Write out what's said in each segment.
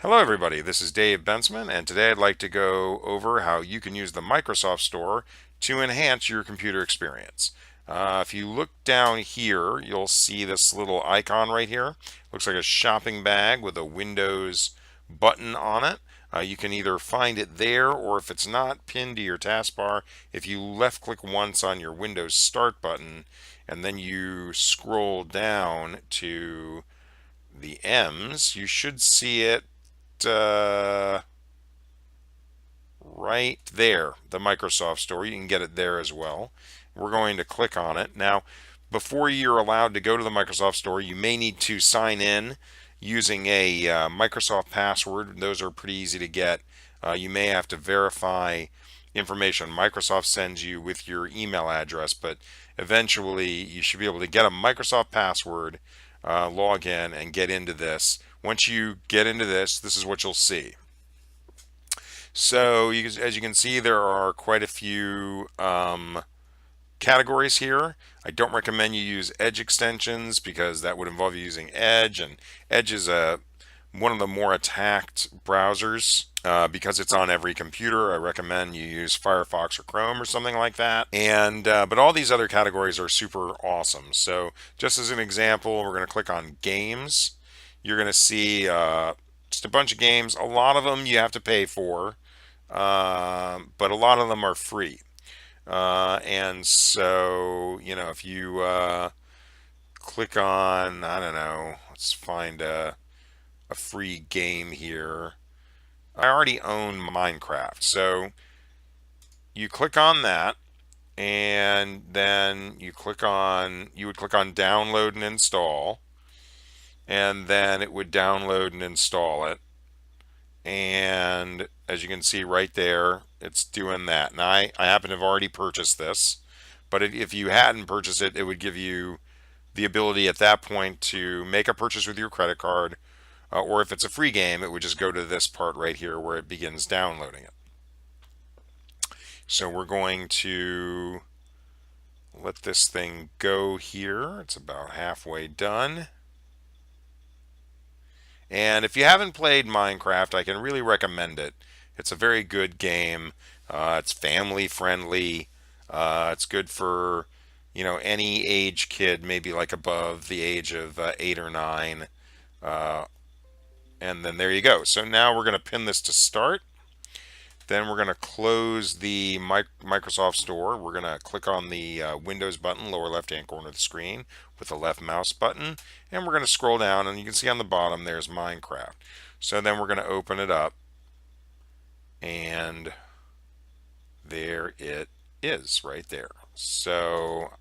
Hello everybody, this is Dave Bensman, and today I'd like to go over how you can use the Microsoft Store to enhance your computer experience. If you look down here, you'll see this little icon right here. Looks like a shopping bag with a Windows button on it. You can either find it there, or if it's not pinned to your taskbar, if you left click once on your Windows Start button and then you scroll down to the M's, you should see it uh, right there, the Microsoft Store. You can get it there as well. We're going to click on it. Now, before you're allowed to go to the Microsoft Store, you may need to sign in using a Microsoft password. Those are pretty easy to get. You may have to verify information Microsoft sends you with your email address, but eventually you should be able to get a Microsoft password, log in, and get into this. Once you get into this, this is what you'll see. So as you can see, there are quite a few categories here. I don't recommend you use Edge extensions because that would involve you using Edge, and Edge is one of the more attacked browsers. Because it's on every computer, I recommend you use Firefox or Chrome or something like that. And but all these other categories are super awesome. So just as an example, we're going to click on Games. You're going to see just a bunch of games. A lot of them you have to pay for, but a lot of them are free. And so, if you click on, I don't know, let's find a free game here. I already own Minecraft. So you click on that, and then you would click on download and install, and then it would download and install it. And as you can see right there, it's doing that. And I happen to have already purchased this, but if you hadn't purchased it, it would give you the ability at that point to make a purchase with your credit card, or if it's a free game, it would just go to this part right here where it begins downloading it. So we're going to let this thing go here. It's about halfway done. And if you haven't played Minecraft, I can really recommend it. It's a very good game. It's family friendly. It's good for, any age kid, maybe like above the age of 8 or 9. Uh, and then there you go. So now we're going to pin this to start. Then we're going to close the Microsoft Store. We're going to click on the Windows button, lower left-hand corner of the screen, with the left mouse button. And we're going to scroll down, and you can see on the bottom there's Minecraft. So then we're going to open it up. And there it is, right there. So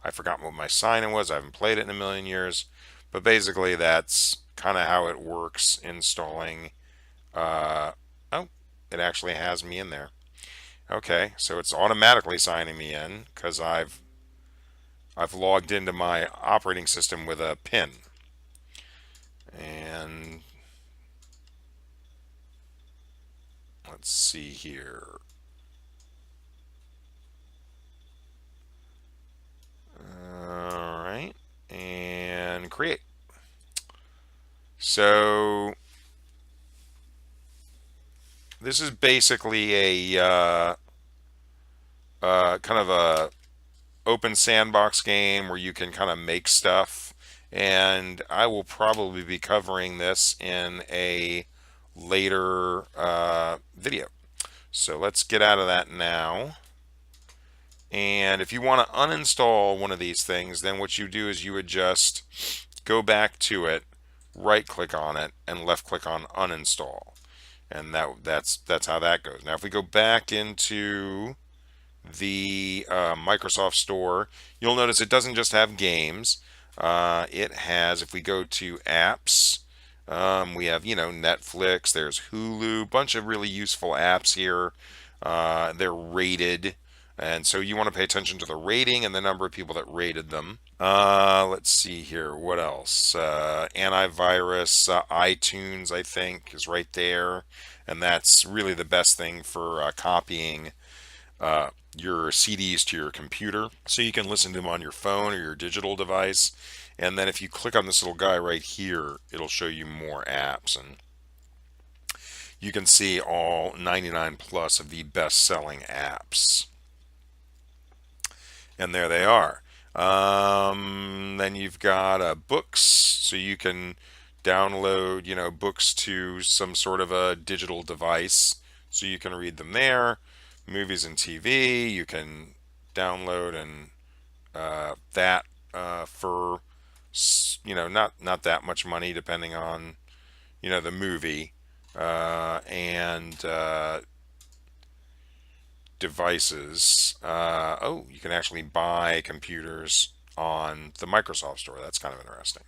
I forgot what my sign-in was. I haven't played it in a million years. But basically, that's kind of how it works installing. Oh, it actually has me in there. Okay, so it's automatically signing me in because I've logged into my operating system with a PIN. And let's see here. All right, and create. So this is basically a kind of a open sandbox game where you can kind of make stuff, and I will probably be covering this in a later video. So let's get out of that now. And if you want to uninstall one of these things, then what you do is you would just go back to it, right click on it, and left click on uninstall. And that's how that goes. Now if we go back into the Microsoft Store, you'll notice it doesn't just have games. It has, if we go to apps, we have, Netflix, there's Hulu, bunch of really useful apps here. They're rated, and so you want to pay attention to the rating and the number of people that rated them. Let's see here, what else? Antivirus, iTunes, I think, is right there, and that's really the best thing for copying your CDs to your computer, so you can listen to them on your phone or your digital device. And then if you click on this little guy right here, it'll show you more apps. And you can see all 99 plus of the best-selling apps. And there they are. Then you've got books, so you can download, books to some sort of a digital device, so you can read them there. Movies and TV, you can download and that for not that much money, depending on the movie and devices. Oh, you can actually buy computers on the Microsoft Store. That's kind of interesting.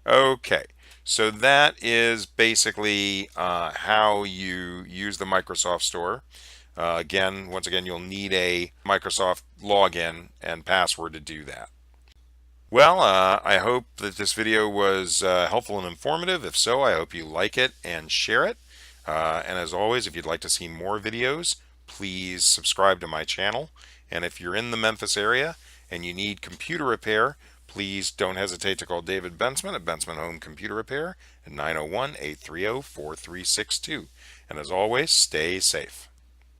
Okay, so that is basically how you use the Microsoft Store. Once again, you'll need a Microsoft login and password to do that. Well, I hope that this video was helpful and informative. If so, I hope you like it and share it. And as always, if you'd like to see more videos, please subscribe to my channel. And if you're in the Memphis area and you need computer repair, please don't hesitate to call David Bensman at Bensman Home Computer Repair at 901-830-4362. And as always, stay safe.